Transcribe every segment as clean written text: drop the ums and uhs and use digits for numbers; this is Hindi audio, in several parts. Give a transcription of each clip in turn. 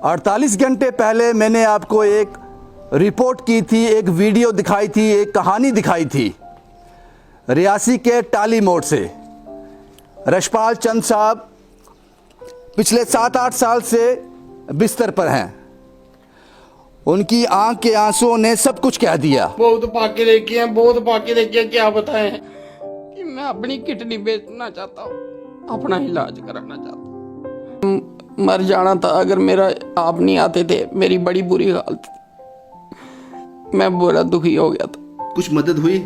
48 घंटे पहले मैंने आपको एक रिपोर्ट की थी, एक वीडियो दिखाई थी, एक कहानी दिखाई थी रियासी के टाली मोड़ से। रशपाल चंद साहब पिछले 7-8 साल से बिस्तर पर हैं। उनकी आंख के आंसुओं ने सब कुछ कह दिया। बहुत पाके देखे हैं, बहुत पाके देखे हैं। क्या बताएं कि मैं अपनी किडनी बेचना चाहता हूँ, अपना इलाज कराना चाहता हूँ। मर जाना था अगर मेरा आप नहीं आते थे। मेरी बड़ी बुरी हालत थी, मैं बुरा दुखी हो गया था। कुछ मदद हुई?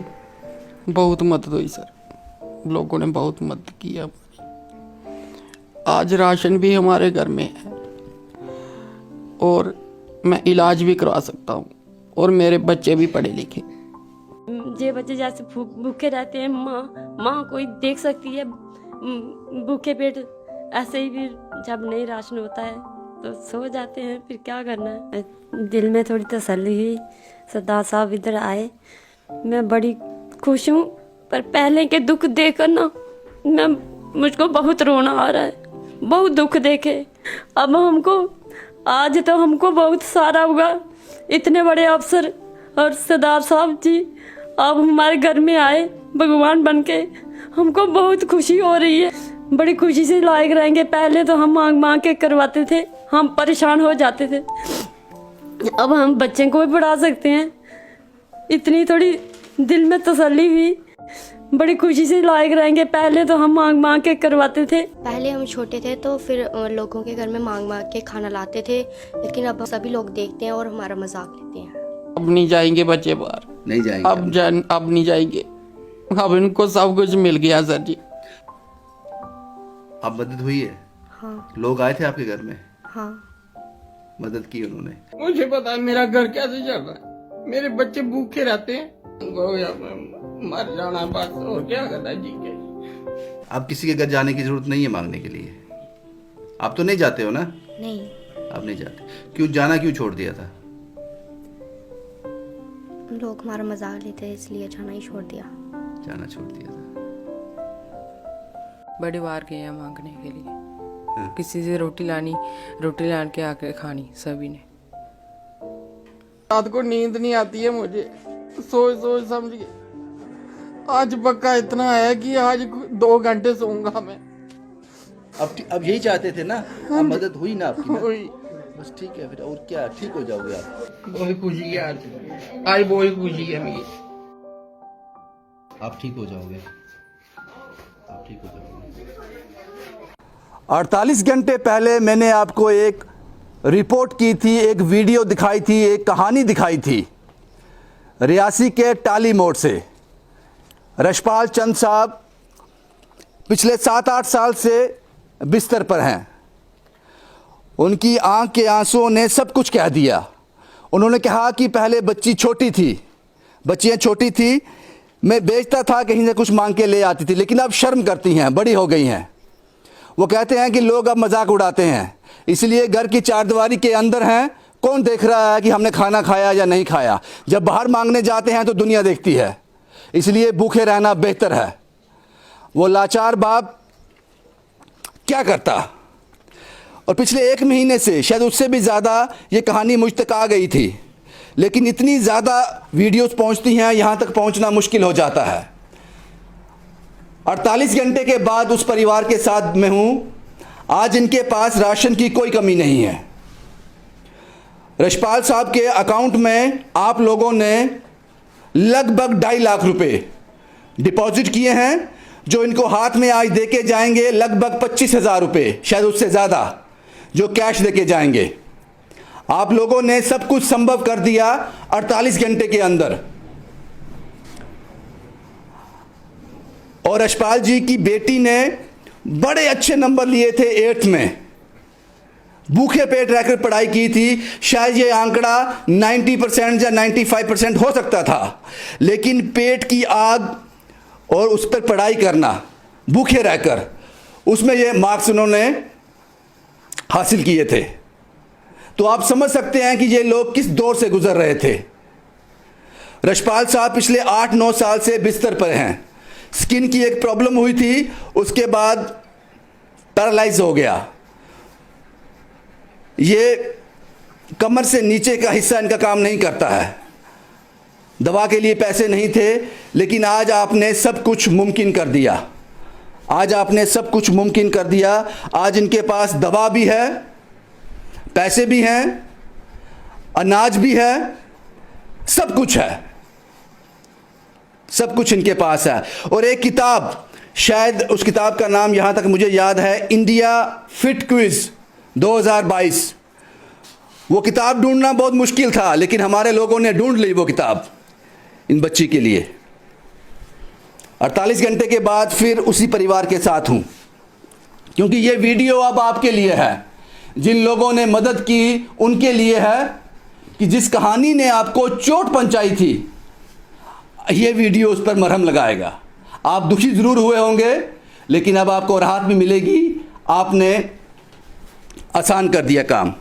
बहुत मदद हुई सर, लोगों ने बहुत मदद की है। आज राशन भी हमारे घर में है और मैं इलाज भी करवा सकता हूँ और मेरे बच्चे भी पढ़े लिखे। ये बच्चे जैसे भूखे रहते हैं, माँ कोई देख सकती है भूखे पेट। ऐसे ही भी जब नहीं राशन होता है तो सो जाते हैं, फिर क्या करना है। दिल में थोड़ी तसल्ली हुई, सरदार साहब इधर आए, मैं बड़ी खुश हूँ। पर पहले के दुख देखकर ना मुझको बहुत रोना आ रहा है, बहुत दुख देखे। अब आज तो हमको बहुत सारा हुआ, इतने बड़े अफसर और सरदार साहब जी अब हमारे घर में आए भगवान बन के, हमको बहुत खुशी हो रही है। बड़ी खुशी से लायक रहेंगे। पहले तो हम मांग के करवाते थे, हम परेशान हो जाते थे। अब हम बच्चे को भी पढ़ा सकते हैं, इतनी थोड़ी दिल में तसल्ली हुई। बड़ी खुशी से लायक रहेंगे। पहले तो हम मांग के करवाते थे। पहले हम छोटे थे तो फिर लोगों के घर में मांग के खाना लाते थे, लेकिन अब सभी लोग देखते हैं और हमारा मजाक लेते हैं। अब नहीं जाएंगे बच्चे बाहर, नहीं जाएंगे। अब नहीं जाएंगे। अब इनको सब कुछ मिल गया सर जी। अब मदद हुई है? हाँ। लोग आए थे आपके घर में? हाँ। मदद की उन्होंने? मुझे पता है मेरा घर कैसे चल रहा है, मेरे बच्चे भूखे रहते हैं, मर जाना बस, और क्या करना जी के। आप किसी के घर जाने की जरूरत नहीं है मांगने के लिए। आप तो नहीं जाते हो ना? नहीं। आप नहीं जाते, क्यों जाना, क्यों छोड़ दिया था? लोग हमारा मजाक लेते हैं इसलिए जाना ही छोड़ दिया। जाना छोड़ दिया था। बड़े बार गए हैं मांगने के लिए। किसी से रोटी लान के आके खानी सभी ने। रात को नींद नहीं आती है मुझे, सोच समझ के। आज पक्का इतना है कि आज 2 घंटे सोऊंगा मैं। अब यही चाहते थे ना? अब मदद हुई ना आपकी? हुई। बस ठीक है, फिर और क्या, ठीक हो जाओगे आप। बहुत खुशी है आज बहुत खुशी है मुझे। आप ठीक हो जाओगे, आप ठीक हो जाओगे। 48 घंटे पहले मैंने आपको एक रिपोर्ट की थी, एक वीडियो दिखाई थी, एक कहानी दिखाई थी रियासी के टाली मोड़ से। रशपाल चंद साहब पिछले 7-8 साल से बिस्तर पर हैं। उनकी आंख के आंसुओं ने सब कुछ कह दिया। उन्होंने कहा कि पहले बच्चियाँ छोटी थी, मैं बेचता था, कहीं से कुछ मांग के ले आती थी, लेकिन अब शर्म करती हैं, बड़ी हो गई हैं। वो कहते हैं कि लोग अब मजाक उड़ाते हैं, इसलिए घर की चारदीवारी के अंदर हैं, कौन देख रहा है कि हमने खाना खाया या नहीं खाया। जब बाहर मांगने जाते हैं तो दुनिया देखती है, इसलिए भूखे रहना बेहतर है। वो लाचार बाप क्या करता। और पिछले 1 महीने से, शायद उससे भी ज़्यादा, ये कहानी मुझ तक आ गई थी, लेकिन इतनी ज़्यादा वीडियोस पहुंचती हैं, यहाँ तक पहुंचना मुश्किल हो जाता है। 48 घंटे के बाद उस परिवार के साथ मैं हूँ। आज इनके पास राशन की कोई कमी नहीं है। रशपाल साहब के अकाउंट में आप लोगों ने लगभग 2.5 लाख रुपए डिपॉजिट किए हैं, जो इनको हाथ में आज देके जाएंगे लगभग 25,000 रुपये, शायद उससे ज़्यादा, जो कैश देके जाएंगे। आप लोगों ने सब कुछ संभव कर दिया 48 घंटे के अंदर। और रशपाल जी की बेटी ने बड़े अच्छे नंबर लिए थे 8th में, भूखे पेट रहकर पढ़ाई की थी। शायद ये आंकड़ा 90% या 95% हो सकता था, लेकिन पेट की आग और उस पर पढ़ाई करना भूखे रहकर, उसमें ये मार्क्स उन्होंने हासिल किए थे। तो आप समझ सकते हैं कि ये लोग किस दौर से गुजर रहे थे। रशपाल साहब पिछले 8-9 साल से बिस्तर पर हैं। स्किन की एक प्रॉब्लम हुई थी, उसके बाद पैरालाइज हो गया। ये कमर से नीचे का हिस्सा इनका काम नहीं करता है। दवा के लिए पैसे नहीं थे, लेकिन आज आपने सब कुछ मुमकिन कर दिया। आज आपने सब कुछ मुमकिन कर दिया। आज इनके पास दवा भी है, पैसे भी हैं, अनाज भी है, सब कुछ है, सब कुछ इनके पास है। और एक किताब, शायद उस किताब का नाम यहाँ तक मुझे याद है, इंडिया फिट क्विज 2022। वो किताब ढूंढना बहुत मुश्किल था, लेकिन हमारे लोगों ने ढूंढ ली वो किताब इन बच्ची के लिए। 48 घंटे के बाद फिर उसी परिवार के साथ हूं, क्योंकि ये वीडियो अब आपके लिए है। जिन लोगों ने मदद की उनके लिए है कि जिस कहानी ने आपको चोट पहुंचाई थी, ये वीडियो उस पर मरहम लगाएगा। आप दुखी ज़रूर हुए होंगे, लेकिन अब आपको राहत भी मिलेगी। आपने आसान कर दिया काम।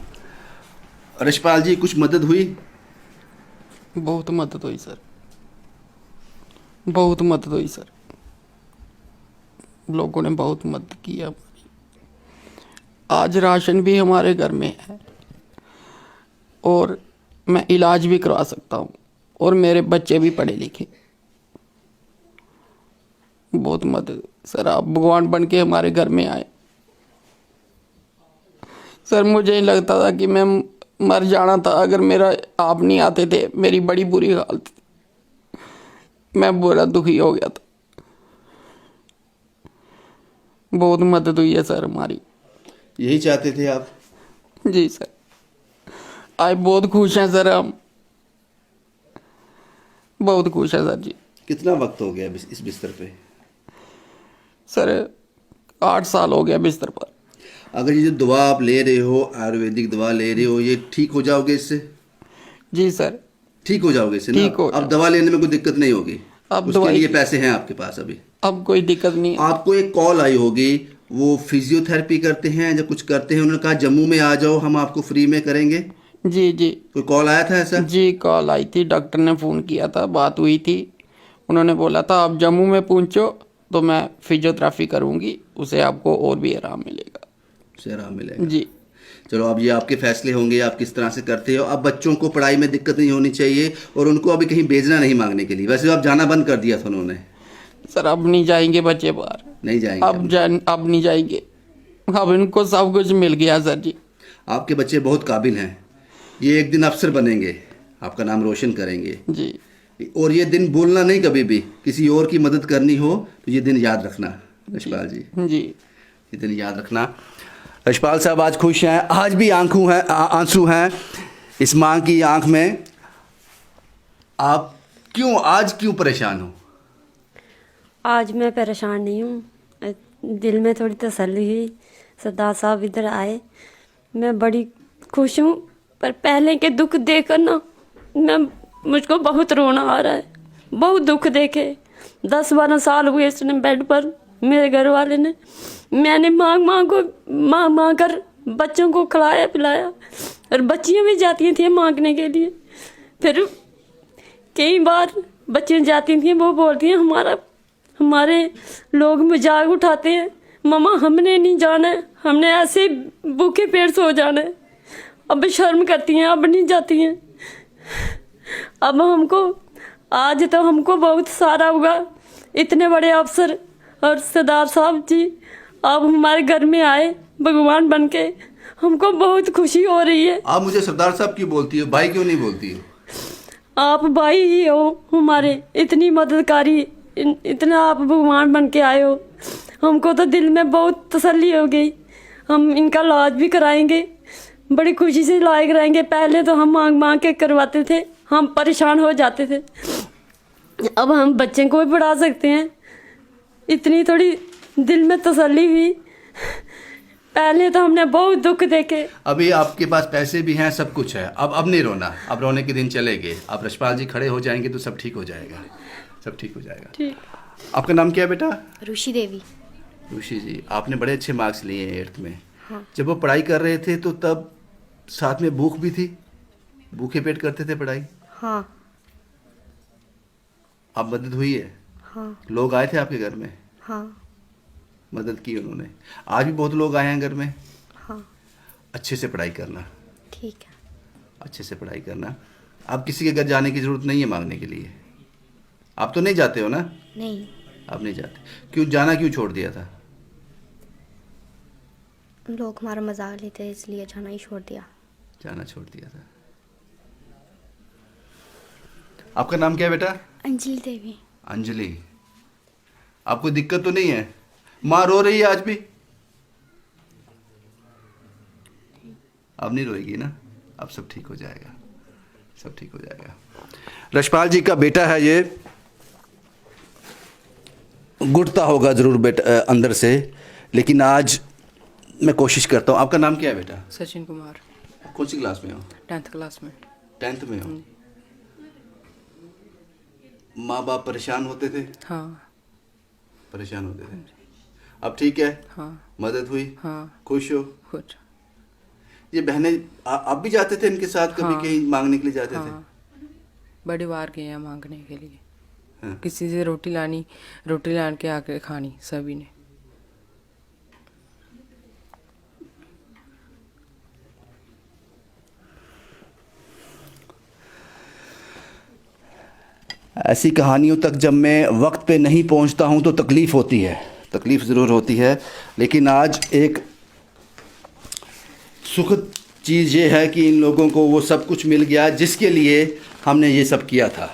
रशपाल जी, कुछ मदद हुई? बहुत मदद हुई सर, बहुत मदद हुई सर। लोगों ने बहुत मदद की है हमारी। आज राशन भी हमारे घर में है और मैं इलाज भी करवा सकता हूँ, और मेरे बच्चे भी पढ़े लिखे। बहुत मदद सर, आप भगवान बन के हमारे घर में आए। सर मुझे ही लगता था कि मैं मर जाना था अगर मेरा आप नहीं आते थे। मेरी बड़ी बुरी हालत थी, मैं बुरा दुखी हो गया था। बहुत मदद हुई है सर हमारी। यही चाहते थे आप? जी सर, आज बहुत खुश हैं सर, हम बहुत खुश हैं सर जी। कितना वक्त हो गया इस बिस्तर पे? सर 8 साल हो गया बिस्तर पर। अगर ये जो दवा आप ले रहे हो, आयुर्वेदिक दवा ले रहे हो, ये ठीक हो जाओगे इससे? जी सर, ठीक हो जाओगे इससे ना? ठीक हो अब दवा लेने में कोई दिक्कत नहीं होगी? अब उसके दवाई लिए पैसे हैं आपके पास अभी? अब कोई दिक्कत नहीं है। आपको एक कॉल आई होगी, वो फिजियोथेरेपी करते हैं या कुछ करते हैं, उन्होंने कहा जम्मू में आ जाओ, हम आपको फ्री में करेंगे। जी जी कोई कॉल आया था ऐसा? जी, कॉल आई थी, डॉक्टर ने फ़ोन किया था, बात हुई थी। उन्होंने बोला था आप जम्मू में पहुंचो तो मैं फिजियोथेरेपी करूंगी, उसे आपको और भी आराम मिलेगा। उसे आराम मिलेगा? जी। चलो, अब ये आपके फैसले होंगे, आप किस तरह से करते हो। अब बच्चों को पढ़ाई में दिक्कत नहीं होनी चाहिए, और उनको अभी कहीं भेजना नहीं मांगने के लिए। वैसे आप जाना बंद कर दिया था उन्होंने? सर अब नहीं जाएंगे बच्चे बाहर, नहीं जाएंगे अब नहीं जाएंगे। अब इनको सब कुछ मिल गया सर जी। आपके बच्चे बहुत काबिल हैं, ये एक दिन अफसर बनेंगे, आपका नाम रोशन करेंगे। जी और ये दिन भूलना नहीं कभी भी। किसी और की मदद करनी हो तो ये दिन याद रखना रशपाल जी। जी ये दिन याद रखना। रशपाल साहब आज खुश हैं, आज भी आंसू हैं इस माँ की आंख में। आप आज क्यों परेशान हो? आज मैं परेशान नहीं हूँ, दिल में थोड़ी तसल्ली हुई। सरदार साहब इधर आए, मैं बड़ी खुश हूँ। पर पहले के दुख देखकर ना मुझको बहुत रोना आ रहा है। बहुत दुख देखे, 10-12 साल हुए इसने बेड पर, मेरे घर वाले ने, मैंने मांग कर बच्चों को खिलाया पिलाया, और बच्चियाँ भी जाती थी मांगने के लिए। फिर कई बार बच्चियाँ जाती थी, वो बोलती हैं हमारे लोग मजाक उठाते हैं, मम्मा हमने नहीं जाना है, हमने ऐसे भूखे पेट सो जाना है। अब शर्म करती हैं, अब नहीं जाती हैं। अब आज तो हमको बहुत सारा हुआ, इतने बड़े अफसर और सरदार साहब जी आप हमारे घर में आए भगवान बन के, हमको बहुत खुशी हो रही है। आप मुझे सरदार साहब क्यों बोलती हो, भाई क्यों नहीं बोलती हो? आप भाई ही हो हमारे, इतनी मददकारी, इतना आप भगवान बन के आए हो। हमको तो दिल में बहुत तसल्ली हो गई। हम इनका इलाज भी कराएंगे, बड़ी खुशी से इलाज कराएंगे। पहले तो हम मांग के करवाते थे, हम परेशान हो जाते थे। अब हम बच्चे को भी पढ़ा सकते हैं, इतनी थोड़ी दिल में तसल्ली हुई। पहले तो हमने बहुत दुख देखे। अभी आपके पास पैसे भी हैं, सब कुछ है। अब नहीं रोना, अब रोने के दिन चले गए। अब रशपाल जी खड़े हो जाएंगे तो सब ठीक हो जाएगा, सब ठीक हो जाएगा। ठीक। आपका नाम क्या है बेटा? रुषि देवी। रुषि जी, आपने बड़े अच्छे मार्क्स लिए हैं 8th में। हाँ। जब वो पढ़ाई कर रहे थे तो तब साथ में भूख भी थी, भूखे पेट करते थे पढ़ाई? हाँ। अब मदद हुई है? हाँ। लोग आए थे आपके घर में? हाँ। मदद की उन्होंने। आज भी बहुत लोग आए हैं घर में। हाँ। अच्छे से पढ़ाई करना। ठीक है। अच्छे से पढ़ाई करना। अब किसी के घर जाने की ज़रूरत नहीं है मांगने के लिए। आप तो नहीं जाते हो ना? नहीं, आप नहीं जाते, क्यों जाना, क्यों छोड़ दिया था? लोग हमारा मजाक लेते हैं इसलिए जाना ही छोड़ दिया। जाना छोड़ दिया था। आपका नाम क्या है बेटा? अंजलि देवी। अंजलि, आपको दिक्कत तो नहीं है? माँ रो रही है आज भी? अब नहीं रोएगी ना? अब सब ठीक हो जाएगा, सब ठीक हो जाएगा। रशपाल जी का बेटा है ये, घुटता होगा ज़रूर बेटा अंदर से, लेकिन आज मैं कोशिश करता हूँ। आपका नाम क्या है बेटा? सचिन कुमार। कौन सी क्लास में हो? 10th क्लास में। 10th में हो। माँ बाप परेशान होते थे? हाँ। परेशान होते थे। अब ठीक है? हाँ। मदद हुई? हाँ। खुश हो? खुश। ये बहनें आप भी जाते थे इनके साथ कभी? हाँ। कहीं मांगने के लिए जाते थे? हाँ, बड़ी बार गए हैं मांगने के लिए। हाँ। किसी से रोटी लान के आके खानी सभी ने। ऐसी कहानियों तक जब मैं वक्त पे नहीं पहुंचता हूं तो तकलीफ़ होती है, तकलीफ़ ज़रूर होती है। लेकिन आज एक सुखद चीज़ ये है कि इन लोगों को वो सब कुछ मिल गया जिसके लिए हमने ये सब किया था।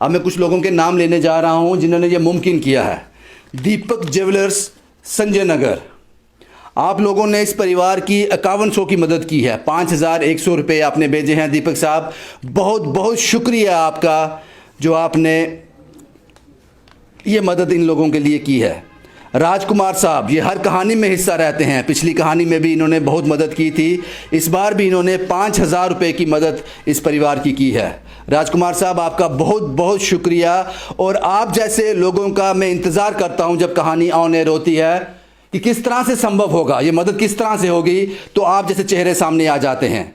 अब मैं कुछ लोगों के नाम लेने जा रहा हूं जिन्होंने ये मुमकिन किया है। दीपक ज्वेलर्स, संजय नगर, आप लोगों ने इस परिवार की 5100 की मदद की है। 5100 रुपये आपने भेजे हैं दीपक साहब, बहुत बहुत शुक्रिया आपका जो आपने ये मदद इन लोगों के लिए की है। राजकुमार साहब, ये हर कहानी में हिस्सा रहते हैं, पिछली कहानी में भी इन्होंने बहुत मदद की थी, इस बार भी इन्होंने 5000 रुपये की मदद इस परिवार की है। राजकुमार साहब, आपका बहुत बहुत शुक्रिया। और आप जैसे लोगों का मैं इंतज़ार करता हूं जब कहानी ऑन एयर होती है कि किस तरह से संभव होगा, ये मदद किस तरह से होगी, तो आप जैसे चेहरे सामने आ जाते हैं।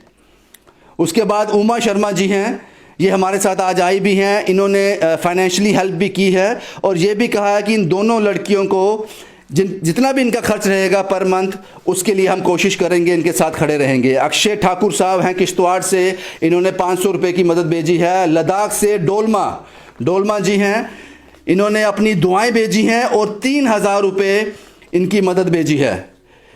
उसके बाद उमा शर्मा जी हैं, ये हमारे साथ आज आई भी हैं, इन्होंने फाइनेंशियली हेल्प भी की है और ये भी कहा है कि इन दोनों लड़कियों को जितना भी इनका खर्च रहेगा पर मंथ, उसके लिए हम कोशिश करेंगे, इनके साथ खड़े रहेंगे। अक्षय ठाकुर साहब हैं किश्तवाड़ से, इन्होंने 500 रुपये की मदद भेजी है। लद्दाख से डोलमा जी हैं, इन्होंने अपनी दुआएं भेजी हैं और 3000 रुपये इनकी मदद भेजी है,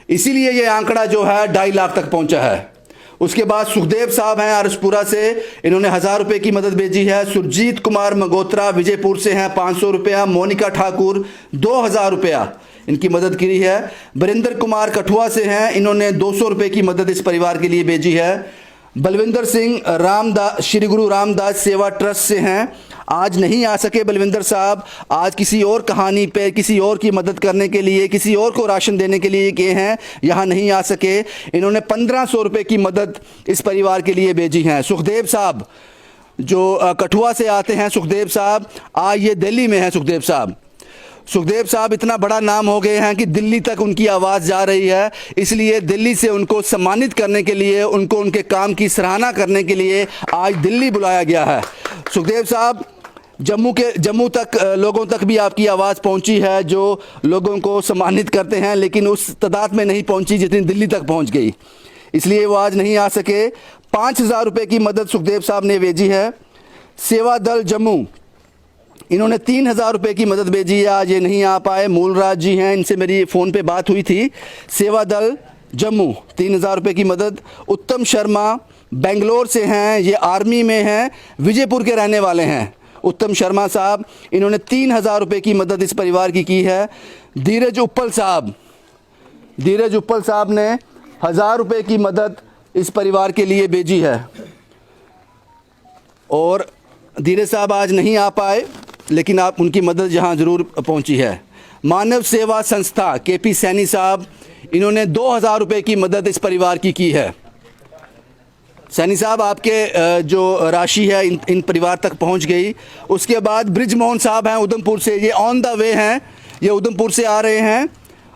इसीलिए ये आंकड़ा जो है 2.5 लाख तक पहुंचा है। उसके बाद सुखदेव साहब हैं आरसपुरा से, इन्होंने 1000 रुपये की मदद भेजी है। सुरजीत कुमार मगोत्रा विजयपुर से हैं 500 रुपया। मोनिका ठाकुर 2000 रुपया इनकी मदद की है। बरिंदर कुमार कठुआ से हैं, इन्होंने 200 रुपये की मदद इस परिवार के लिए भेजी है। बलविंदर सिंह रामदास श्री गुरु रामदास सेवा ट्रस्ट से हैं, आज नहीं आ सके बलविंदर साहब, आज किसी और कहानी पे किसी और की मदद करने के लिए, किसी और को राशन देने के लिए गए हैं, यहाँ नहीं आ सके। इन्होंने 1500 रुपये की मदद इस परिवार के लिए भेजी हैं। सुखदेव साहब जो कठुआ से आते हैं, सुखदेव साहब आज ये दिल्ली में हैं। सुखदेव साहब इतना बड़ा नाम हो गए हैं कि दिल्ली तक उनकी आवाज़ जा रही है, इसलिए दिल्ली से उनको सम्मानित करने के लिए, उनको उनके काम की सराहना करने के लिए आज दिल्ली बुलाया गया है। सुखदेव साहब, जम्मू तक लोगों तक भी आपकी आवाज़ पहुंची है, जो लोगों को सम्मानित करते हैं, लेकिन उस तादाद में नहीं पहुंची जितनी दिल्ली तक पहुंच गई, इसलिए वो आज नहीं आ सके। 5000 रुपये की मदद सुखदेव साहब ने भेजी है। सेवा दल जम्मू, इन्होंने 3000 रुपये की मदद भेजी है, आज ये नहीं आ पाए। मूलराज जी हैं, इनसे मेरी फ़ोन पे बात हुई थी। सेवा दल जम्मू 3000 रुपये की मदद। उत्तम शर्मा बेंगलोर से हैं, ये आर्मी में हैं, विजयपुर के रहने वाले हैं। उत्तम शर्मा साहब, इन्होंने 3000 रुपये की मदद इस परिवार की है। धीरज उप्पल साहब ने 1000 रुपये की मदद इस परिवार के लिए भेजी है। और धीरज साहब आज नहीं आ पाए, लेकिन आप उनकी मदद यहाँ ज़रूर पहुँची है। मानव सेवा संस्था केपी सैनी साहब, इन्होंने 2000 रुपये की मदद इस परिवार की है। सैनी साहब, आपके जो राशि है इन परिवार तक पहुँच गई। उसके बाद ब्रिजमोहन साहब हैं उधमपुर से, ये ऑन द वे हैं, ये उधमपुर से आ रहे हैं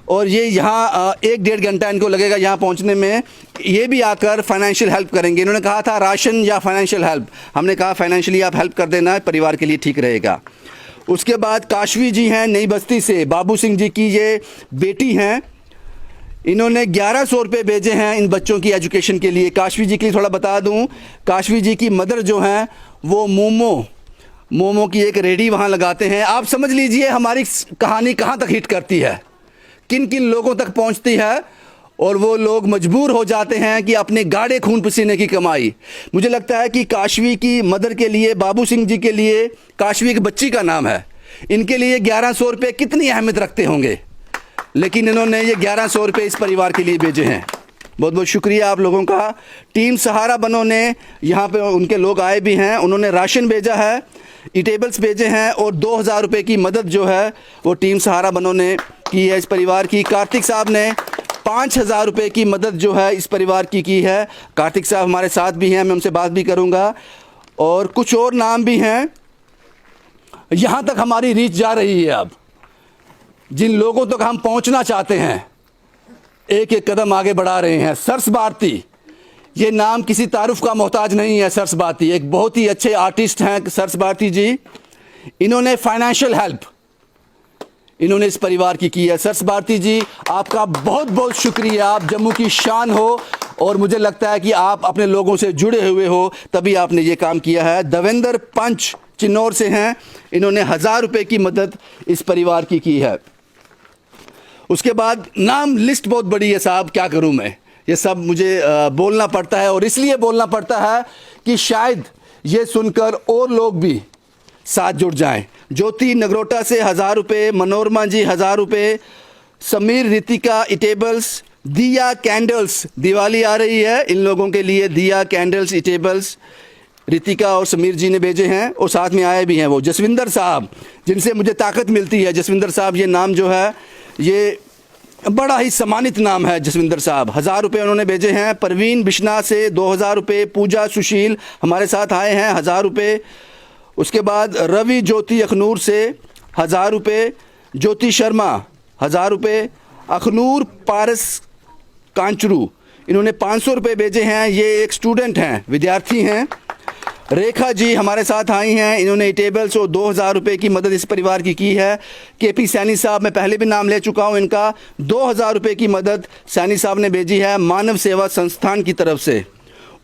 और ये यहाँ 1-1.5 घंटा इनको लगेगा यहाँ पहुँचने में। ये भी आकर फाइनेंशियल हेल्प करेंगे। इन्होंने कहा था राशन या फाइनेंशियल हेल्प, हमने कहा फाइनेंशियली आप हेल्प कर देना, परिवार के लिए ठीक रहेगा। उसके बाद काशवी जी हैं नई बस्ती से, बाबू सिंह जी की ये बेटी हैं, इन्होंने 1100 रुपये भेजे हैं इन बच्चों की एजुकेशन के लिए। काशवी जी के लिए थोड़ा बता दूं, काशवी जी की मदर जो हैं वो मोमो की एक रेडी वहाँ लगाते हैं। आप समझ लीजिए हमारी कहानी कहाँ तक हिट करती है, किन किन लोगों तक पहुँचती है, और वो लोग मजबूर हो जाते हैं कि अपने गाढ़े खून पसीने की कमाई। मुझे लगता है कि काशवी की मदर के लिए, बाबू सिंह जी के लिए, काशवी एक बच्ची का नाम है, इनके लिए 1100 रुपये कितनी अहमियत रखते होंगे, लेकिन इन्होंने ये 1100 रुपये इस परिवार के लिए भेजे हैं। बहुत बहुत शुक्रिया आप लोगों का। टीम सहारा बनों ने, यहाँ पे उनके लोग आए भी हैं, उन्होंने राशन भेजा है, ईटेबल्स भेजे हैं, और 2000 रुपये की मदद जो है वो टीम सहारा बनों ने की है इस परिवार की। कार्तिक साहब ने 5000 रुपये की मदद जो है इस परिवार की है। कार्तिक साहब हमारे साथ भी हैं, मैं उनसे बात भी करूंगा, और कुछ और नाम भी हैं। यहाँ तक हमारी रीच जा रही है, अब जिन लोगों तक हम पहुँचना चाहते हैं एक एक कदम आगे बढ़ा रहे हैं। सरस भारती, ये नाम किसी तारुफ का मोहताज नहीं है। सरस भारती एक बहुत ही अच्छे आर्टिस्ट हैं। सरस भारती जी, इन्होंने फाइनेंशियल हेल्प इन्होंने इस परिवार की है। सरस भारती जी, आपका बहुत बहुत शुक्रिया। आप जम्मू की शान हो, और मुझे लगता है कि आप अपने लोगों से जुड़े हुए हो, तभी आपने ये काम किया है। देवेंद्र पंच चिन्नौर से हैं, इन्होंने 1000 रुपये की मदद इस परिवार की है। उसके बाद नाम लिस्ट बहुत बड़ी है साहब, क्या करूं मैं, ये सब मुझे बोलना पड़ता है, और इसलिए बोलना पड़ता है कि शायद ये सुनकर और लोग भी साथ जुड़ जाएं। ज्योति नगरोटा से 1000 रुपये, मनोरमा जी 1000 रुपये, समीर रितिका इटेबल्स, दिया कैंडल्स, दिवाली आ रही है, इन लोगों के लिए दिया कैंडल्स इटेबल्स रितिका और समीर जी ने भेजे हैं, और साथ में आए भी हैं वो जसविंदर साहब, जिनसे मुझे ताकत मिलती है। जसविंदर साहब, ये नाम जो है ये बड़ा ही सम्मानित नाम है। जसविंदर साहब 1000 रुपये उन्होंने भेजे हैं। परवीन बिश्ना से 2000 रुपये, पूजा सुशील हमारे साथ आए हैं 1000 रुपये। उसके बाद रवि ज्योति अखनूर से 1000 रुपये, ज्योति शर्मा 1000 रुपये, अखनूर पारस कांचरू इन्होंने 500 रुपये भेजे हैं। ये एक स्टूडेंट हैं, विद्यार्थी हैं। रेखा जी हमारे साथ आई हैं, इन्होंने टेबल्स और 2000 रुपये की मदद इस परिवार की है। केपी सैनी साहब, मैं पहले भी नाम ले चुका हूं इनका, 2000 रुपये की मदद सैनी साहब ने भेजी है मानव सेवा संस्थान की तरफ से।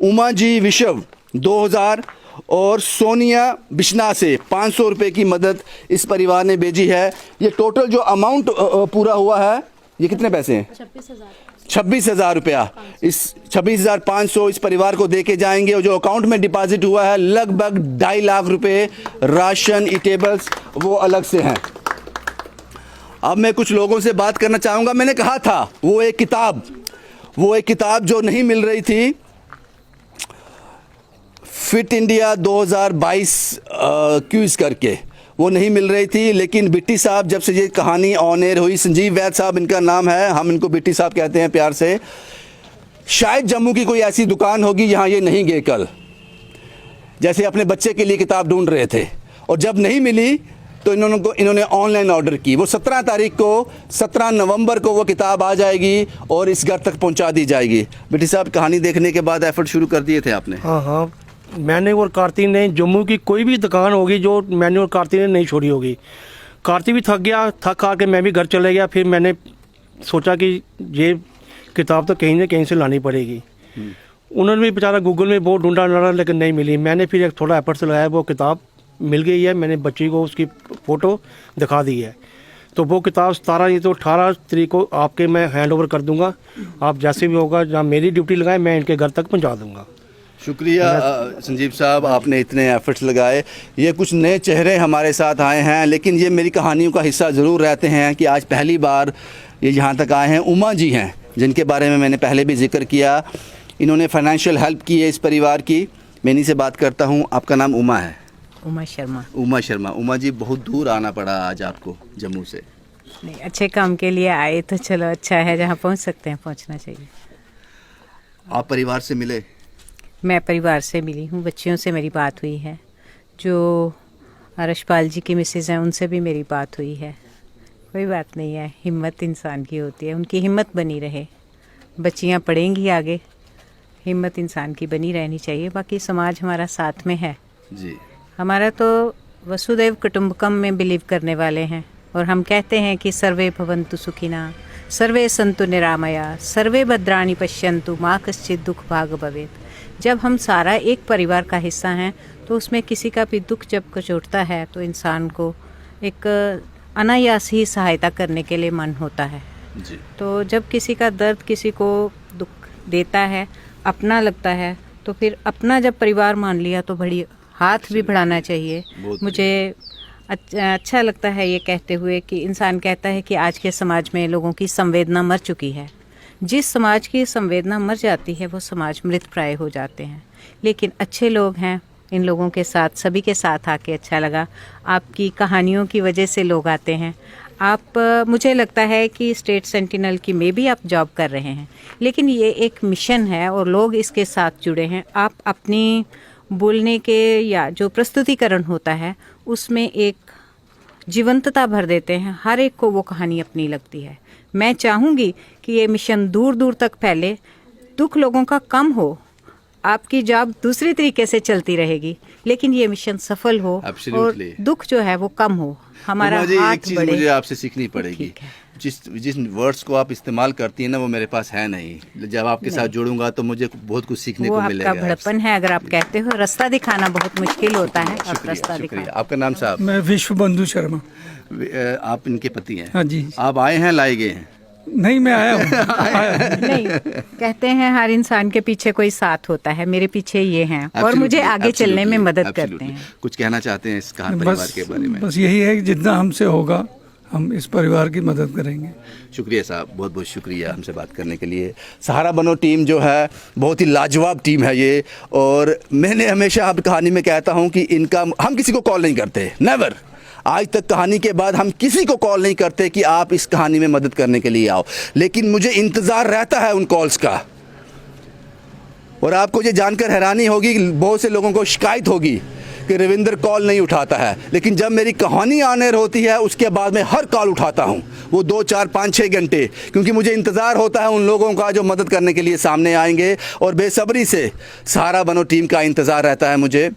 उमा जी विश्व 2000, और सोनिया बिश्ना से 500 रुपये की मदद इस परिवार ने भेजी है। ये टोटल जो अमाउंट पूरा हुआ है, ये कितने पैसे हैं? 26,000 रुपया। इस 26,500 इस परिवार को दे के जाएंगे, और जो अकाउंट में डिपॉजिट हुआ है लगभग 2.5 लाख रुपए राशन ईटेबल्स वो अलग से हैं। अब मैं कुछ लोगों से बात करना चाहूँगा। मैंने कहा था वो एक किताब जो नहीं मिल रही थी, फिट इंडिया 2022 क्यूज करके, वो नहीं मिल रही थी, लेकिन बिट्टी साहब जब से ये कहानी ऑन एयर हुई, संजीव वैद साहब इनका नाम है, हम इनको बिट्टी साहब कहते हैं प्यार से, शायद जम्मू की कोई ऐसी दुकान होगी यहाँ ये नहीं गए कल, जैसे अपने बच्चे के लिए किताब ढूंढ रहे थे, और जब नहीं मिली तो इन्होंने ऑनलाइन ऑर्डर की। वो 17 तारीख को, 17 नवंबर को वो किताब आ जाएगी और इस घर तक पहुँचा दी जाएगी। बिट्टी साहब, कहानी देखने के बाद एफर्ट शुरू कर दिए थे आपने? हाँ, मैंने और कार्तिक ने, जम्मू की कोई भी दुकान होगी जो मैंने और कार्तिक ने नहीं छोड़ी होगी। कार्तिक भी थक गया, थक खा के मैं भी घर चले गया। फिर मैंने सोचा कि ये किताब तो कहीं ना कहीं से लानी पड़ेगी। उन्होंने भी बेचारा गूगल में बहुत ढूंढा, लेकिन नहीं मिली। मैंने फिर एक थोड़ा एफर्ट से लगाया, वो किताब मिल गई है। मैंने बच्ची को उसकी फ़ोटो दिखा दी है, तो वो किताब 17 नहीं तो 18 तारीख को आपके मैं हैंड ओवर कर दूँगा। आप जैसे भी होगा, जहाँ मेरी ड्यूटी लगाए, मैं इनके घर तक पहुँचा दूँगा। शुक्रिया संजीव साहब, आपने इतने एफर्ट्स लगाए। ये कुछ नए चेहरे हमारे साथ आए हैं, लेकिन ये मेरी कहानियों का हिस्सा ज़रूर रहते हैं कि आज पहली बार ये यहाँ तक आए हैं। उमा जी हैं, जिनके बारे में मैंने पहले भी जिक्र किया, इन्होंने फाइनेंशियल हेल्प की है इस परिवार की। मैं इन्हीं से बात करता हूँ। आपका नाम उमा है? उमा शर्मा। उमा शर्मा। उमा जी, बहुत दूर आना पड़ा आज आपको जम्मू से। नहीं, अच्छे काम के लिए आए तो चलो अच्छा है, जहाँ पहुँच सकते हैं पहुँचना चाहिए। आप परिवार से मिले? मैं परिवार से मिली हूँ, बच्चियों से मेरी बात हुई है। जो रशपाल जी की मिसेज हैं, उनसे भी मेरी बात हुई है। कोई बात नहीं है, हिम्मत इंसान की होती है, उनकी हिम्मत बनी रहे। बच्चियाँ पढ़ेंगी आगे, हिम्मत इंसान की बनी रहनी चाहिए। बाकी समाज हमारा साथ में है जी। हमारा तो वसुदैव कुटुंबकम में बिलीव करने वाले हैं, और हम कहते हैं कि सर्वे भवन्तु सुखिना, सर्वे सन्तु निरामया सर्वे भद्राणि पश्यन्तु माँ कश्चित् दुख भाग भवेत्। जब हम सारा एक परिवार का हिस्सा हैं तो उसमें किसी का भी दुख जब कचोटता है तो इंसान को एक अनायास ही सहायता करने के लिए मन होता है जी। तो जब किसी का दर्द किसी को दुख देता है, अपना लगता है, तो फिर अपना जब परिवार मान लिया तो बड़ी हाथ भी बढ़ाना चाहिए। मुझे अच्छा लगता है ये कहते हुए कि इंसान कहता है कि आज के समाज में लोगों की संवेदना मर चुकी है। जिस समाज की संवेदना मर जाती है वो समाज मृत प्राय हो जाते हैं। लेकिन अच्छे लोग हैं, इन लोगों के साथ सभी के साथ आके अच्छा लगा। आपकी कहानियों की वजह से लोग आते हैं। आप मुझे लगता है कि स्टेट सेंटिनल की में भी आप जॉब कर रहे हैं, लेकिन ये एक मिशन है और लोग इसके साथ जुड़े हैं। आप अपनी बोलने के या जो प्रस्तुतिकरण होता है उसमें एक जीवंतता भर देते हैं। हर एक को वो कहानी अपनी लगती है। मैं चाहूँगी कि ये मिशन दूर दूर तक फैले, दुख लोगों का कम हो, आपकी जॉब दूसरी तरीके से चलती रहेगी, लेकिन ये मिशन सफल हो और दुख जो है वो कम हो। हमारा हाथ एक चीज बढ़े। मुझे आपसे सीखनी पड़ेगी। ठीक है। जिस वर्ड्स को आप इस्तेमाल करती हैं ना वो मेरे पास है नहीं। जब आपके साथ जुड़ूंगा तो मुझे बहुत कुछ सीखने वो को आपका मिलेगा। भड़पन है। अगर आप कहते हो, रास्ता दिखाना बहुत मुश्किल होता है। आप शुक्रिया, रास्ता शुक्रिया। दिखाओ। आपका नाम साहब? मैं विश्व बंधु शर्मा। आप इनके पति हैं? हाँ जी। आप आए हैं, लाए गए हैं? नहीं, मैं आया हूँ। नहीं, कहते हैं हर इंसान के पीछे कोई साथ होता है। मेरे पीछे ये हैं और Absolutely, मुझे आगे चलने में मदद absolutely. करते हैं। कुछ कहना चाहते हैं इस परिवार बस के बारे में? बस यही है कि जितना हमसे होगा हम इस परिवार की मदद करेंगे। शुक्रिया साहब, बहुत बहुत शुक्रिया हमसे बात करने के लिए। सहारा बनो टीम जो है बहुत ही लाजवाब टीम है ये। और मैंने हमेशा अब कहानी में कहता हूँ कि इनका हम किसी को कॉल नहीं करते, नेवर। आज तक कहानी के बाद हम किसी को कॉल नहीं करते कि आप इस कहानी में मदद करने के लिए आओ, लेकिन मुझे इंतज़ार रहता है उन कॉल्स का। और आपको ये जानकर हैरानी होगी कि बहुत से लोगों को शिकायत होगी कि रविंदर कॉल नहीं उठाता है, लेकिन जब मेरी कहानी आने होती है उसके बाद मैं हर कॉल उठाता हूं, वो 2, 4, 5, 6 घंटे, क्योंकि मुझे इंतज़ार होता है उन लोगों का जो मदद करने के लिए सामने आएंगे। और बेसब्री से सहारा बनो टीम का इंतज़ार रहता है मुझे।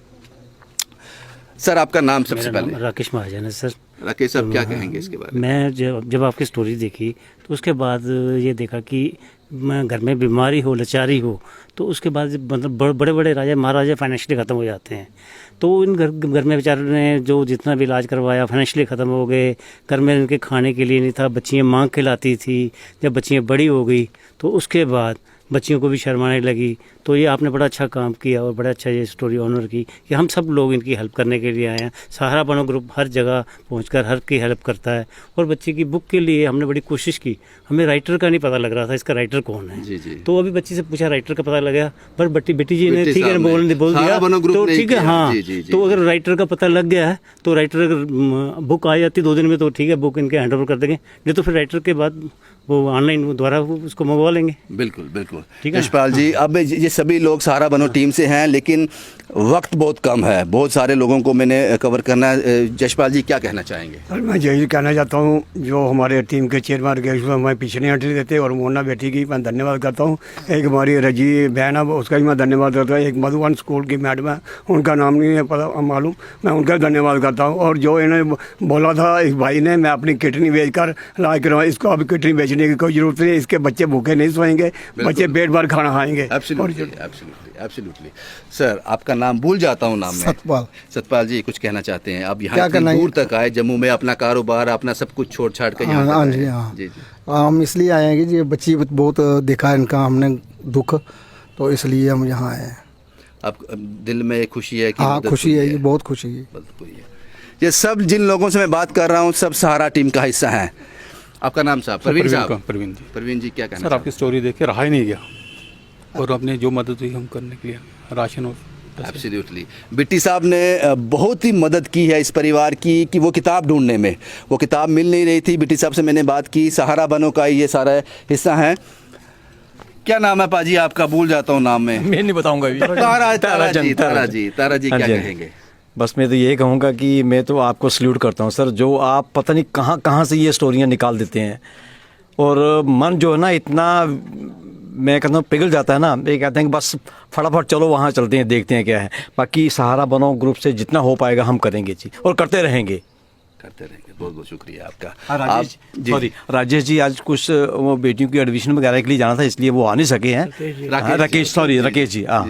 सर, आपका नाम सबसे पहले? राकेश महाजन है सर। राकेश साहब, क्या कहेंगे इसके बारे में? मैं जब आपकी स्टोरी देखी तो उसके बाद ये देखा कि मैं घर में बीमारी हो, लाचारी हो, तो उसके बाद मतलब बड़े बड़े राजा महाराजा फाइनेंशियली ख़त्म हो जाते हैं। तो इन घर में बेचारे ने जो जितना भी इलाज करवाया फाइनेंशियली ख़त्म हो गए। घर में उनके खाने के लिए नहीं था, बच्चियाँ मांग के लाती थी। जब बच्चियाँ बड़ी हो गई तो उसके बाद बच्चियों को भी शर्माने लगी। तो ये आपने बड़ा अच्छा काम किया और बड़ा अच्छा ये स्टोरी ऑनर की कि हम सब लोग इनकी हेल्प करने के लिए आए हैं। सहारा बनो ग्रुप हर जगह पहुंचकर हर की हेल्प करता है। और बच्चे की बुक के लिए हमने बड़ी कोशिश की। हमें राइटर का नहीं पता लग रहा था, इसका राइटर कौन है। जी जी। तो अभी बच्ची से पूछा, राइटर का पता लगा, पर बेटी जी ने बेटी ठीक है साहब ने बोल सहारा बनो दिया ग्रुप तो ने ठीक है। किया। हाँ, जी, जी, जी, तो जी। अगर राइटर का पता लग गया है तो राइटर अगर बुक आ जाती 2 दिन में तो ठीक है, बुक इनके हैंड ओवर कर देंगे। नहीं तो फिर राइटर के बाद वो ऑनलाइन द्वारा उसको मंगवा लेंगे। बिल्कुल बिल्कुल। ठीक है। यशपाल जी, अब ये सभी लोग सहारा बनो टीम से हैं, लेकिन वक्त बहुत कम है, बहुत सारे लोगों को मैंने कवर करना है। यशपाल जी, क्या कहना चाहेंगे? और मैं यही कहना चाहता हूँ, जो हमारे टीम के चेयरमैन के हमें पीछे नहीं हटने देते, और मोना बेटी की मैं धन्यवाद करता हूँ। एक हमारी रजी बहन है, उसका भी मैं धन्यवाद करता हूँ। एक मधुबन स्कूल की मैडम है, उनका नाम नहीं है पता मालूम, मैं उनका धन्यवाद करता हूँ। और जो इन्हें बोला था इस भाई ने, मैं अपनी किडनी बेच कर इलाज करवा, इसको अब किडनी बेचने की कोई जरूरत नहीं। इसके बच्चे भूखे नहीं सोएंगे, बच्चे पेट भर खाना खाएंगे। एब्सोल्युटली। सर, आपका नाम भूल जाता हूँ नाम में। सतपाल जी, कुछ कहना चाहते हैं? आप यहाँ इतनी दूर तक आए, जम्मू में अपना कारोबार, अपना सब कुछ छोड़ छाड़ कर यहाँ हाँ तक जी, आए। हाँ जी जी। हम इसलिए आए हैं कि ये बच्ची बहुत देखा है इनका हमने दुख, तो इसलिए हम यहाँ आए हैं। आप दिल में खुशी है कि हाँ, मदद खुशी हुई है, ये बहुत खुशी है। मदद हुई है। ये सब जिन लोगों से मैं बात कर रहा हूँ सब सहारा टीम का हिस्सा हैं। आपका नाम साहब? परवीन साहब। परवीन जी। परवीन जी, क्या कहना? सर, आपकी स्टोरी देख के रहा ही नहीं गया, और आपने जो मदद हुई हम करने के लिए, राशन और एब्सोल्युटली। बिट्टी साहब ने बहुत ही मदद की है इस परिवार की कि वो किताब ढूंढने में, वो किताब मिल नहीं रही थी। बिट्टी साहब से मैंने बात की, सहारा बनो का ये सारा हिस्सा है। क्या नाम है पाजी आपका? भूल जाता हूँ नाम में। मैं नहीं बताऊंगा अभी। तारा जी क्या कहेंगे? बस मैं तो ये कहूँगा कि मैं तो आपको सल्यूट करता हूँ सर, जो आप पता नहीं कहाँ कहाँ से ये स्टोरियाँ निकाल देते हैं। और मन जो है ना इतना, मैं कहता हूँ पिघल जाता है ना। ये कहते हैं कि बस फटाफट चलो वहाँ चलते हैं, देखते हैं क्या है। बाकी सहारा बनो ग्रुप से जितना हो पाएगा हम करेंगे जी, और करते रहेंगे। करते रहेंगे। बहुत बहुत शुक्रिया आपका। राजेश जी। सॉरी राजेश जी, आज कुछ वो बेटियों की एडमिशन वगैरह के लिए जाना था, इसलिए वो आ नहीं सके हैं। राकेश जी हाँ।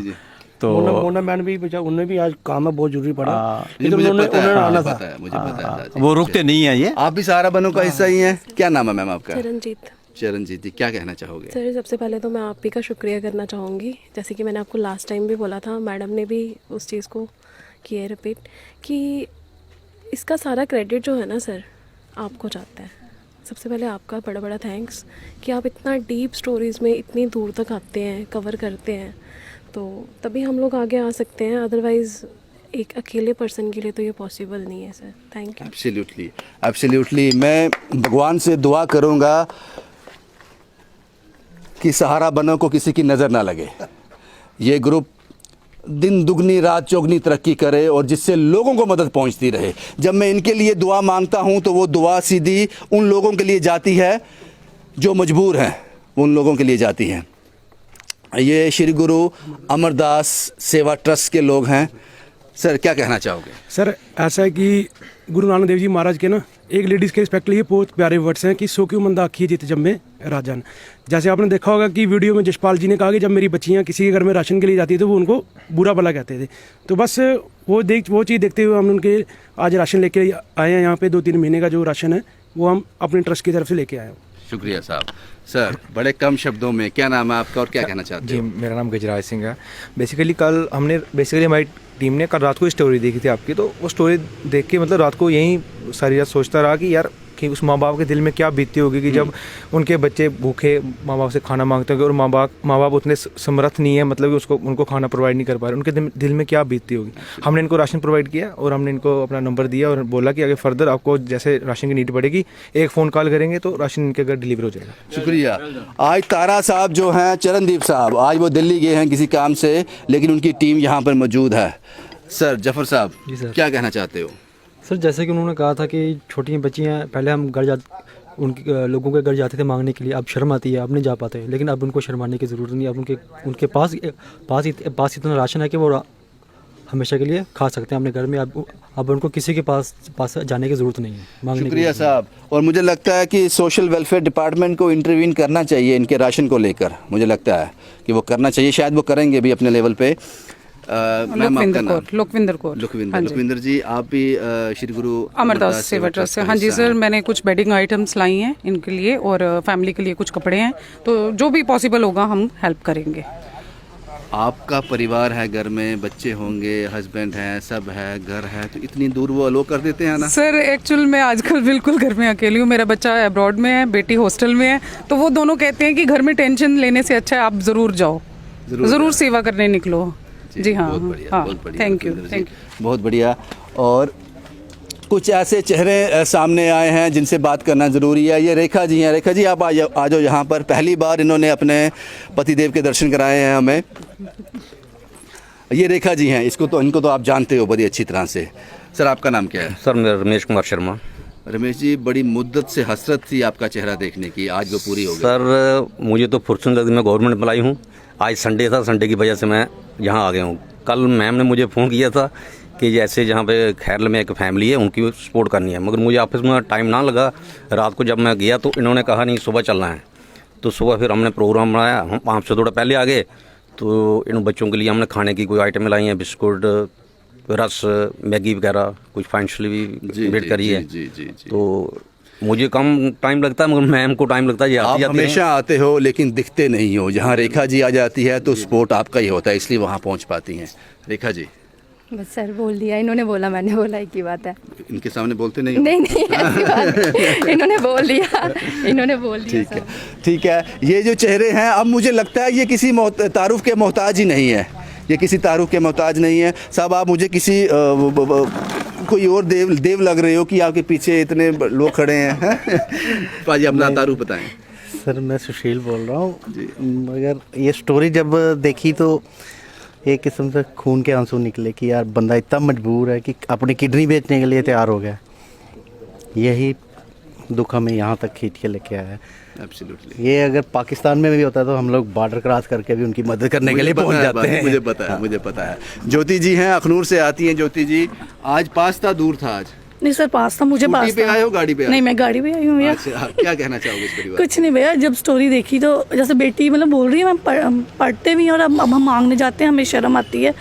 तो मोना मैन भी बेचा, उन्हें भी आज काम है, बहुत जरूरी पड़ा। मुझे पता है, मुझे पता है। वो रुकते नहीं है ये। आप भी सहारा बनो का हिस्सा ही हैं। क्या नाम है मैम आपका? चरणजीत। चरणजीत जी, क्या कहना चाहोगे? सर सबसे पहले तो मैं आप ही का शुक्रिया करना चाहूँगी, जैसे कि मैंने आपको लास्ट टाइम भी बोला था, मैडम ने भी उस चीज़ को किया है रिपीट, कि इसका सारा क्रेडिट जो है ना सर आपको जाता है। सबसे पहले आपका बड़ा बड़ा थैंक्स कि आप इतना डीप स्टोरीज़ में इतनी दूर तक आते हैं, कवर करते हैं, तो तभी हम लोग आगे आ सकते हैं, अदरवाइज़ एक अकेले पर्सन के लिए तो ये पॉसिबल नहीं है sir. Thank you. Absolutely, absolutely. मैं भगवान से दुआ करूंगा कि सहारा बनो को किसी की नज़र ना लगे, ये ग्रुप दिन दुगनी रात चौगनी तरक्की करे और जिससे लोगों को मदद पहुंचती रहे। जब मैं इनके लिए दुआ मांगता हूं तो वो दुआ सीधी उन लोगों के लिए जाती है जो मजबूर हैं, उन लोगों के लिए जाती हैं। ये श्री गुरु अमरदास सेवा ट्रस्ट के लोग हैं। सर क्या कहना चाहोगे? सर ऐसा है कि गुरु नानक देव जी महाराज के ना एक लेडीज़ के रिस्पेक्ट लिए बहुत प्यारे वर्ड्स हैं कि सो क्यों मंदा आखिए जित जब में राजन। जैसे आपने देखा होगा कि वीडियो में जसपाल जी ने कहा कि जब मेरी बच्चियां किसी के घर में राशन के लिए जाती तो वो उनको बुरा भला कहते थे। तो बस वो चीज़ देखते हुए हम उनके आज राशन लेके आए हैं। यहाँ पे 2-3 महीने का जो राशन है वो हम अपने ट्रस्ट की तरफ से लेके आए हैं। शुक्रिया साहब। सर बड़े कम शब्दों में क्या नाम है आपका और क्या कहना चाहते हो? जी मेरा नाम गजराज सिंह है। बेसिकली हमारी टीम ने कल रात को स्टोरी देखी थी आपकी, तो वो स्टोरी देख के मतलब रात को यही सारी रात सोचता रहा कि यार कि उस माँ बाप के दिल में क्या बीतती होगी कि जब उनके बच्चे भूखे माँ बाप से खाना मांगते होंगे और माँ बाप उतने समर्थ नहीं है, मतलब कि उनको खाना प्रोवाइड नहीं कर पा रहे, उनके दिल में क्या बीतती होगी। हमने इनको राशन प्रोवाइड किया और हमने इनको अपना नंबर दिया और बोला कि अगर फर्दर आपको जैसे राशन की नीड पड़ेगी एक फ़ोन कॉल करेंगे तो राशन इनके घर डिलीवर हो जाएगा। शुक्रिया। आज तारा साहब जो हैं, चरणदीप साहब, आज वो दिल्ली गए हैं किसी काम से, लेकिन उनकी टीम यहाँ पर मौजूद है। सर जफर साहब क्या कहना चाहते हो? सर जैसे कि उन्होंने कहा था कि छोटी बच्चियाँ पहले हम उनके लोगों के घर जाते थे मांगने के लिए, अब शर्म आती है, अब नहीं जा पाते, लेकिन अब उनको शर्माने की ज़रूरत नहीं। अब उनके पास इतना राशन है कि वो हमेशा के लिए खा सकते हैं अपने घर में। अब उनको किसी के पास जाने की ज़रूरत नहीं है मांगने। शुक्रिया साहब। और मुझे लगता है कि सोशल वेलफेयर डिपार्टमेंट को इंटरवीन करना चाहिए इनके राशन को लेकर। मुझे लगता है कि वो करना चाहिए, शायद वो करेंगे भी अपने लेवल पे। लुखविंदर जी, आप भी श्री गुरु अमरदास सेवा ट्रस्ट से? हाँ जी सर, मैंने कुछ बेडिंग आइटम्स लाई हैं इनके लिए और फैमिली के लिए कुछ कपड़े हैं, तो जो भी पॉसिबल होगा हम हेल्प करेंगे। आपका परिवार है, घर में बच्चे होंगे, हस्बैंड है, सब है, घर है, तो इतनी दूर वो अलो कर देते हैं ना? सर एक्चुअल मैं आजकल बिल्कुल घर में अकेली हूँ, मेरा बच्चा अब्रॉड में है, बेटी हॉस्टल में है, तो वो दोनों कहते हैं कि घर में टेंशन लेने से अच्छा है आप ज़रूर जाओ, ज़रूर सेवा करने निकलो। जी हाँ, थैंक यू। बहुत बढ़िया। और कुछ ऐसे चेहरे सामने आए हैं जिनसे बात करना ज़रूरी है। ये रेखा जी हैं। रेखा जी आप आ जाओ यहाँ पर। पहली बार इन्होंने अपने पतिदेव के दर्शन कराए हैं हमें। ये रेखा जी हैं, इनको तो आप जानते हो बड़ी अच्छी तरह से। सर आपका नाम क्या है? सर मेरा रमेश कुमार शर्मा। रमेश जी, बड़ी मुद्दत से हसरत थी आपका चेहरा देखने की, आज वो पूरी हो गई। सर मुझे तो फुर्सत लगी, मैं गवर्नमेंट एम्प्लॉई हूँ, आज संडे था, संडे की वजह से मैं यहाँ आ गया हूँ। कल मैम ने मुझे फ़ोन किया था कि जैसे जहाँ पे खैरल में एक फैमिली है उनकी सपोर्ट करनी है, मगर मुझे ऑफिस में टाइम ना लगा। रात को जब मैं गया तो इन्होंने कहा नहीं सुबह चलना है, तो सुबह फिर हमने प्रोग्राम बनाया। हम 5 से थोड़ा पहले आ गए, तो इन बच्चों के लिए हमने खाने की कोई आइटमें लाई हैं, बिस्कुट, रस, मैगी वगैरह, कुछ फाइनेंशियली भी वेट करी है। तो मुझे कम टाइम लगता है, मगर मैम को टाइम लगता है। आप हमेशा आते हो लेकिन दिखते नहीं हो। जहाँ रेखा जी आ जाती है तो सपोर्ट आपका ही होता है, इसलिए वहाँ पहुँच पाती हैं। रेखा जी बस सर बोल दिया, इन्होंने बोला, मैंने बोला, एक ही बात है। इनके सामने बोलते नहीं? नहीं ऐसी बात इन्होंने बोल दिया, इन्होंने बोल दिया। ठीक है, ठीक है। ये जो चेहरे हैं, अब मुझे लगता है ये किसी तारुफ के मोहताज ही नहीं है, ये किसी तारुफ के मोहताज नहीं है। साहब आप मुझे किसी कोई और देव लग रहे हो कि आपके पीछे इतने लोग खड़े हैं। पाजी अपना तारुफ बताएं। सर मैं सुशील बोल रहा हूँ। मगर ये स्टोरी जब देखी तो एक किस्म से खून के आंसू निकले कि यार बंदा इतना मजबूर है कि अपनी किडनी बेचने के लिए तैयार हो गया। यही दुख हमें यहाँ तक खींच के लेके आया है। एब्सोल्युटली। ये अगर पाकिस्तान में भी होता तो हम लोग बॉर्डर क्रॉस करके भी उनकी मदद करने के लिए पहुँच जाते हैं। मुझे पता है। ज्योति जी हैं, अखनूर से आती हैं। ज्योति जी, आज पास्ता दूर था, आज नहीं सर पास था, मुझे पास पे था। आए हो गाड़ी पे? नहीं मैं गाड़ी पे आई हूँ भैया। अच्छा, क्या कहना चाहोगे इस परिवार? कुछ नहीं भैया, जब स्टोरी देखी तो जैसे बेटी मतलब बोल रही है मैं पढ़ते भी हैं और अब हम मांगने जाते हैं, हमें शर्म आती है।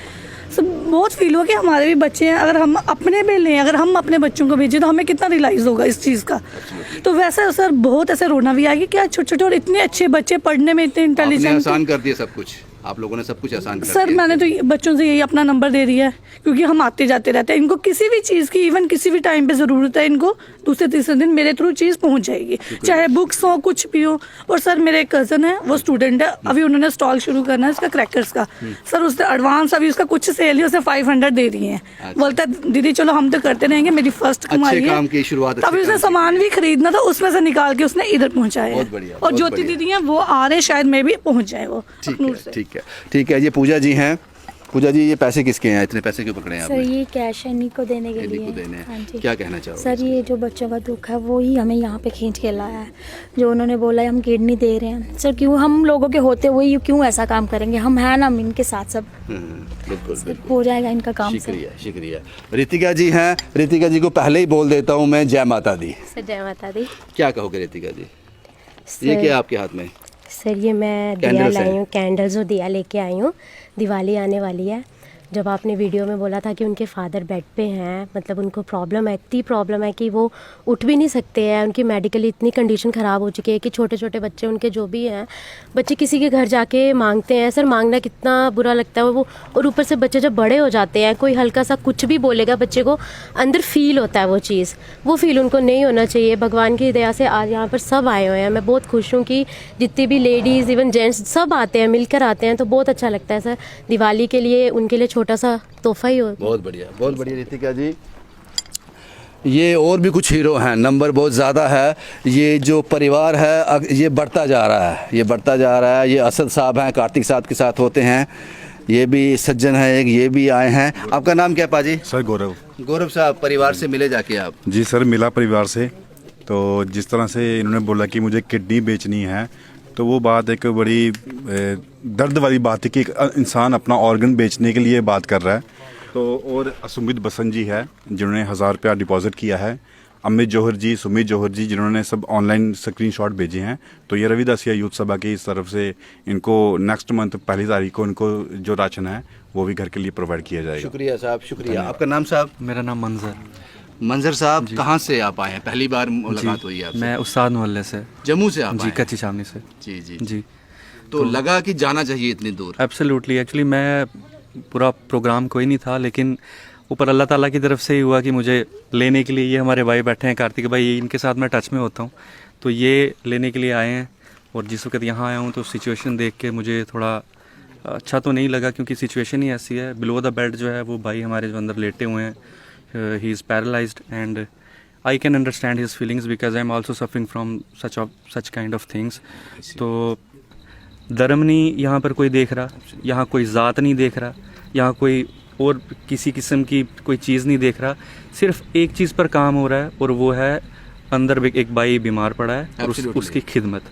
सब बहुत फील हुआ कि हमारे भी बच्चे हैं, अगर हम अपने भी लें, अगर हम अपने बच्चों को भेजें तो हमें कितना रियलाइज़ होगा इस चीज़ का। तो वैसे सर बहुत ऐसे रोना भी आया कि क्या छोटे छोटे और इतने अच्छे बच्चे पढ़ने में इतने आपने इंटेलिजेंट। आसान कर दिया सब कुछ, आप लोगों ने सब कुछ आसान कर सर दिया। मैंने तो बच्चों से यही अपना नंबर दे दिया है, क्योंकि हम आते जाते रहते हैं, इनको किसी भी चीज़ की इवन किसी भी टाइम पे ज़रूरत है, इनको दूसरे तीसरे दिन मेरे थ्रू चीज़ पहुंच जाएगी, चाहे बुक्स हो कुछ भी हो। और सर मेरे एक कज़न है, वो स्टूडेंट है, अभी उन्होंने स्टॉल शुरू करना है इसका क्रैकर्स का। सर उसने एडवांस अभी उसका कुछ सेल ही उसने 500 दे दिए हैं। बोलता है दीदी चलो हम तो करते रहेंगे, मेरी फर्स्ट कमाई है। काम की शुरुआत, अभी उसने सामान भी खरीदना था, उसमें से निकाल के उसने इधर पहुँचाया बहुत है। बढ़िया, और बहुत ज्योति बढ़िया। दीदी हैं वो आ रहे, शायद मैं भी पहुँच जाए वो अखनूर से। ठीक है, ठीक है। ये पूजा जी हैं। पूजा जी, ये पैसे किसके हैं? इतने पैसे क्यों पकड़े हैं सर आपने? ये कैश है इन्हीं को देने के इन्हीं लिए। को देने हैं। हाँ जी। क्या कहना चाहोगे? सर ये जो बच्चों का दुख है वो ही हमें यहाँ पे खींच के लाया है। जो उन्होंने बोला है हम किडनी दे रहे हैं, सर क्यों हम लोगों के होते हुए क्यों ऐसा काम करेंगे? हम हैं ना इनके साथ, सब बिल्कुल बिल्कुल, हो जाएगा इनका काम। शुक्रिया शुक्रिया। रितिका जी हैं। रितिका जी को पहले ही बोल देता हूँ मैं, जय माता दी। सर जय माता दी। क्या कहोगे रितिका जी? ये क्या है आपके हाथ में? सर ये मैं दिया कैंडल्स लाई हैं। हूँ, कैंडल्स और दिया लेके आई हूँ। दिवाली आने वाली है। जब आपने वीडियो में बोला था कि उनके फादर बेड पे हैं, मतलब उनको प्रॉब्लम है, इतनी प्रॉब्लम है कि वो उठ भी नहीं सकते हैं, उनकी मेडिकली इतनी कंडीशन ख़राब हो चुकी है कि छोटे छोटे बच्चे उनके जो भी हैं, बच्चे किसी के घर जाके मांगते हैं। सर मांगना कितना बुरा लगता है वो, और ऊपर से बच्चे जब बड़े हो जाते हैं, कोई हल्का सा कुछ भी बोलेगा, बच्चे को अंदर फील होता है वो चीज़, वो फील उनको नहीं होना चाहिए। भगवान की दया से आज यहाँ पर सब आए हुए हैं। मैं बहुत खुश हूँ कि जितनी भी लेडीज़ इवन जेंट्स सब आते हैं, मिलकर आते हैं, तो बहुत अच्छा लगता है। सर दिवाली के लिए उनके लिए छोटा सा तोहफा ही हो। बहुत बढ़िया, बहुत बढ़िया रितिका जी। ये और भी कुछ हीरो हैं, नंबर बहुत ज़्यादा है। ये जो परिवार है ये बढ़ता जा रहा है, ये बढ़ता जा रहा है। ये असद साहब हैं, कार्तिक साहब के साथ होते हैं। ये भी सज्जन है एक, ये भी आए हैं। आपका नाम क्या पाजी? सर गौरव। गौरव साहब, परिवार से मिले जाके आप? जी सर, मिला परिवार से। तो जिस तरह से इन्होंने बोला कि मुझे किडनी बेचनी है, तो वो बात एक बड़ी दर्द वाली बात है कि एक इंसान अपना ऑर्गन बेचने के लिए बात कर रहा है। तो और सुमित बसंत जी है जिन्होंने 1000 रुपया डिपॉजिट किया है। अमित जौहर जी, सुमित जौहर जी जिन्होंने सब ऑनलाइन स्क्रीनशॉट भेजे हैं। तो ये रविदासिया यूथ सभा की इस तरफ से इनको नेक्स्ट मंथ 1 तारीख को इनको जो राशन है वो भी घर के लिए प्रोवाइड किया जाएगा। शुक्रिया साहब, शुक्रिया। आपका नाम साहब? मेरा नाम मंजर। मंजर साहब, कहाँ से आप आए हैं? पहली बार मुलाकात हुई है आपसे? मैं उस्ताद मोहल्ले से। जम्मू से आप जी, कच्ची छावनी से। जी जी जी। तो लगा कि जाना चाहिए इतनी दूर? एब्सोल्युटली। एक्चुअली मैं पूरा प्रोग्राम कोई नहीं था, लेकिन ऊपर अल्लाह ताला की तरफ से ही हुआ कि मुझे लेने के लिए, ये हमारे भाई बैठे हैं कार्तिक भाई, इनके साथ मैं टच में होता हूँ, तो ये लेने के लिए आए हैं। और जिस वक्त यहाँ आया हूँ तो सिचुएशन देख के मुझे थोड़ा अच्छा तो नहीं लगा, क्योंकि सिचुएशन ही ऐसी है। बिलो द बेड जो है वो भाई हमारे जो अंदर लेटे हुए हैं, he is paralysed and I can understand his feelings because I am also suffering from such kind of things. तो धर्म नहीं यहाँ पर कोई देख रहा, यहाँ कोई ज़ात नहीं देख रहा, यहाँ कोई और किसी किस्म की कोई चीज़ नहीं देख रहा। सिर्फ एक चीज़ पर काम हो रहा है और वो है अंदर एक भाई बीमार पड़ा है और उसकी खिदमत।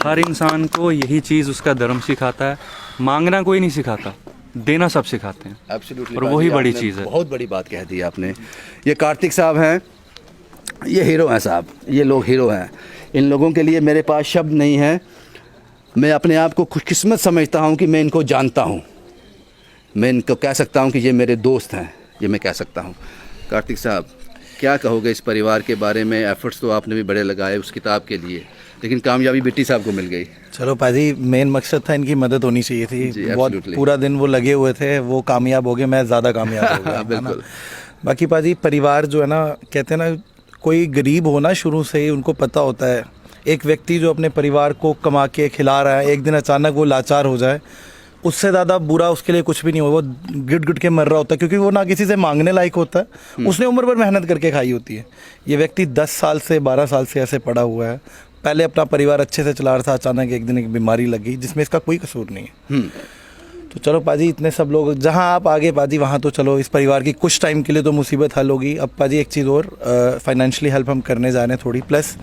हर इंसान को यही चीज़ उसका धर्म सिखाता है। मांगना कोई नहीं सिखाता, देना सब सिखाते हैं। एब्सोल्युटली, और वही बड़ी चीज़ है। बहुत बड़ी बात कह दी आपने। ये कार्तिक साहब हैं, ये हीरो हैं साहब, ये लोग हीरो हैं। इन लोगों के लिए मेरे पास शब्द नहीं है। मैं अपने आप को खुशकिस्मत समझता हूँ कि मैं इनको जानता हूँ। मैं इनको कह सकता हूँ कि ये मेरे दोस्त हैं, ये मैं कह सकता हूँ। कार्तिक साहब, क्या कहोगे इस परिवार के बारे में? एफर्ट्स तो आपने भी बड़े लगाए उस किताब के लिए, लेकिन कामयाबी बिट्टी साहब को मिल गई। चलो पाजी, मेन मकसद था इनकी मदद होनी चाहिए थी। बहुत absolutely। पूरा दिन वो लगे हुए थे, वो कामयाब हो गए, मैं ज़्यादा कामयाब हो गया। बिल्कुल। बाकी पाजी, परिवार जो है ना, कहते हैं ना, कोई गरीब हो ना, शुरू से ही उनको पता होता है। एक व्यक्ति जो अपने परिवार को कमा के खिला रहा है, एक दिन अचानक वो लाचार हो जाए, उससे ज़्यादा बुरा उसके लिए कुछ भी नहीं हो। वो गिट गिट के मर रहा होता है, क्योंकि वो ना किसी से मांगने लायक होता है, उसने उम्र भर मेहनत करके खाई होती है। ये व्यक्ति 10 साल से 12 साल से ऐसे पड़ा हुआ है। पहले अपना परिवार अच्छे से चला रहा था, अचानक एक दिन एक बीमारी लगी जिसमें इसका कोई कसूर नहीं है। तो चलो पाजी, इतने सब लोग जहाँ आप आगे पाजी वहाँ तो चलो इस परिवार की कुछ टाइम के लिए तो मुसीबत हल होगी। अब पाजी एक चीज़ और, फाइनेंशियली हेल्प हम करने जा रहे हैं थोड़ी, प्लस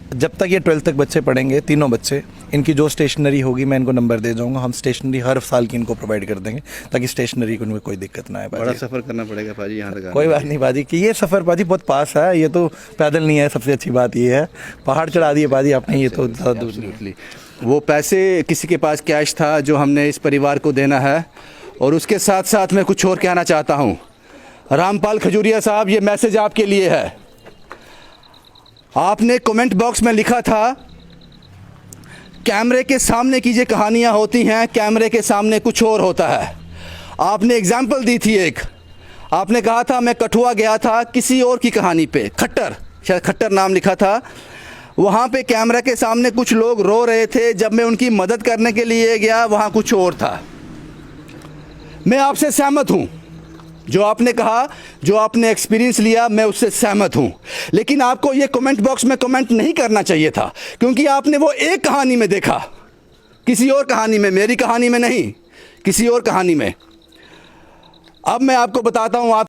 जब तक ये 12th तक बच्चे पढ़ेंगे, तीनों बच्चे, इनकी जो स्टेशनरी होगी मैं इनको नंबर दे जाऊंगा। हम स्टेशनरी हर साल की इनको प्रोवाइड कर देंगे ताकि स्टेशनरी को उनमें कोई दिक्कत ना आए। बड़ा सफ़र करना पड़ेगा पाजी यहाँ तक। कोई बात नहीं पाजी, कि ये सफ़र पाजी बहुत पास है, ये तो पैदल नहीं है। सबसे अच्छी बात ये है, पहाड़ चढ़ा दिए पाजी आपने, ये तो ज़्यादा दूर नहीं। वो पैसे किसी के पास कैश था जो हमने इस परिवार को देना है। और उसके साथ साथ मैं कुछ और कहना चाहता हूँ। रामपाल खजूरिया साहब, ये मैसेज आपके लिए है। आपने कमेंट बॉक्स में लिखा था कैमरे के सामने की ये कहानियाँ होती हैं, कैमरे के सामने कुछ और होता है। आपने एग्जाम्पल दी थी एक, आपने कहा था मैं कठुआ गया था किसी और की कहानी पे, खट्टर, शायद खट्टर नाम लिखा था। वहाँ पे कैमरा के सामने कुछ लोग रो रहे थे, जब मैं उनकी मदद करने के लिए गया वहाँ कुछ और था। मैं आपसे सहमत हूँ, जो आपने कहा, जो आपने एक्सपीरियंस लिया, मैं उससे सहमत हूँ। लेकिन आपको ये कमेंट बॉक्स में कमेंट नहीं करना चाहिए था, क्योंकि आपने वो एक कहानी में देखा, किसी और कहानी में, मेरी कहानी में नहीं, किसी और कहानी में। अब मैं आपको बताता हूँ, आप